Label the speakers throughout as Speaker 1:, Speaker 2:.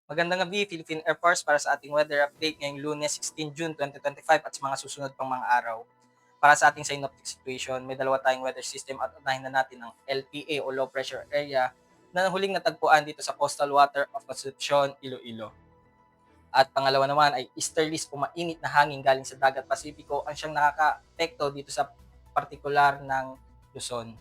Speaker 1: Magandang gabi, Philippine Air Force, para sa ating weather update ngayong Lunes 16 June 2025 at sa mga susunod pang mga araw. Para sa ating synoptic situation, may dalawa tayong weather system at unahin na natin ang LPA o Low Pressure Area na huling natagpuan dito sa coastal water of Concepcion, Iloilo. At pangalawa naman ay easterlies o mainit na hangin galing sa dagat Pasipiko ang siyang nakaka-apekto dito sa partikular ng Luzon.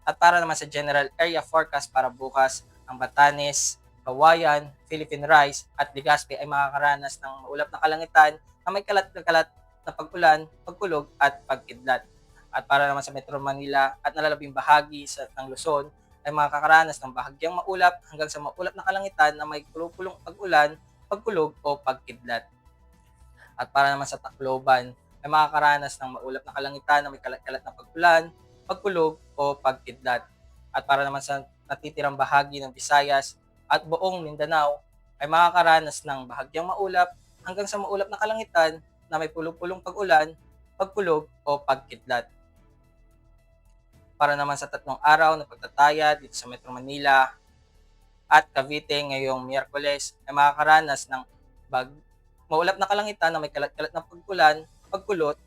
Speaker 1: At para naman sa general area forecast para bukas, ang Batanes, Kawayan, Philippine Rice at Legazpi ay makakaranas ng maulap na kalangitan na may kalat na pag-ulan, pagkulog at pagkidlat. At para naman sa Metro Manila at nalalabing bahagi ng Luzon ay makakaranas ng bahagyang maulap hanggang sa maulap na kalangitan na may pulong pag-ulan, pagkulog o pagkidlat. At para naman sa Tacloban ay makakaranas ng maulap na kalangitan na may kalat na pag-ulan, pagkulog o pagkidlat. At para naman sa natitirang bahagi ng Visayas at buong Mindanao ay makakaranas ng bahagyang maulap hanggang sa maulap na kalangitan na may pulong pag-ulan, pagkulog o pagkidlat. Para naman sa tatlong araw na pagtataya dito sa Metro Manila at Cavite ngayong Miyerkules ay makakaranas ng maulap na kalangitan na may kalat na pag-ulan, pagkulot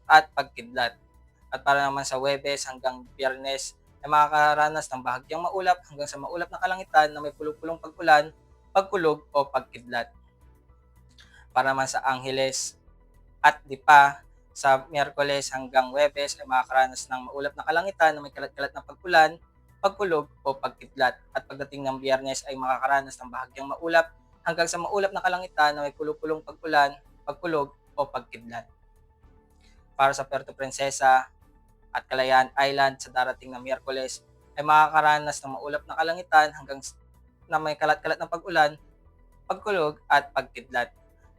Speaker 1: at pagkidlat. At para naman sa Huwebes hanggang Biyernes ay makakaranas ng bahagyang maulap hanggang sa maulap na kalangitan na may pulong pag-ulan, pagkulog o pagkidlat. Para naman sa Angeles at Lipa sa Miyerkules hanggang Huwebes ay makakaranas ng maulap na kalangitan na may kalat na pag-ulan, pagkulog o pagkidlat. At pagdating ng Biyernes ay makakaranas ng bahagyang maulap hanggang sa maulap na kalangitan na may pulong pag-ulan, pagkulog o pagkidlat. Para sa Puerto Princesa at Kalayaan Island sa darating na Miyerkules ay makakaranas ng maulap na kalangitan hanggang na may kalat na pag-ulan, pagkulog at pagkidlat.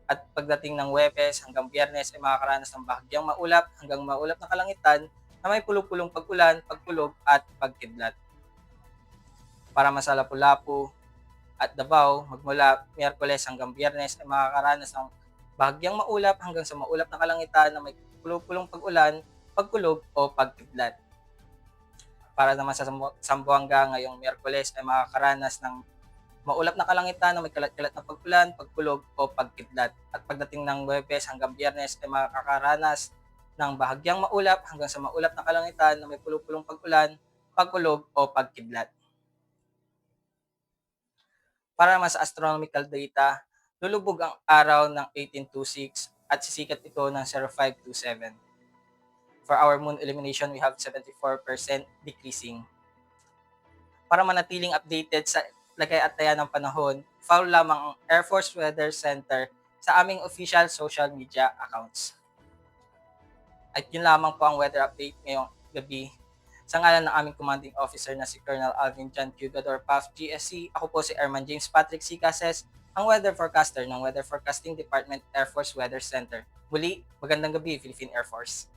Speaker 1: At pagdating ng Huwebes hanggang Biyernes ay makakaranas ng bahagyang maulap hanggang maulap na kalangitan na may pulong pag-ulan, pagkulog at pagkidlat. Para sa Lapu-Lapu at Davao, magmula Miyerkules hanggang Biyernes ay makakaranas ng bahagyang maulap hanggang sa maulap na kalangitan na may pulong pag-ulan, pagkulog o pagkidlat. Para naman sa Zamboanga ngayong Miyerkules ay makakaranas ng maulap na kalangitan na may kalat na pag-ulan, pagkulog o pagkidlat. At pagdating ng Huwebes hanggang Biyernes ay makakaranas ng bahagyang maulap hanggang sa maulap na kalangitan na may pulong pag-ulan, pagkulog o pagkidlat. Para naman sa astronomical data, lulubog ang araw ng 1826 at sisikat ito ng 0527. For our moon illumination, we have 74% decreasing. Para manatiling updated sa lagay at taya ng panahon, follow lamang ang Air Force Weather Center sa aming official social media accounts. At yun lamang po ang weather update ngayong gabi. Sa ngalan ng aming commanding officer na si Colonel Alvin John Cugador, PAF GSC, ako po si Airman James Patrick C. Cases, ang weather forecaster ng Weather Forecasting Department Air Force Weather Center. Muli, magandang gabi, Philippine Air Force.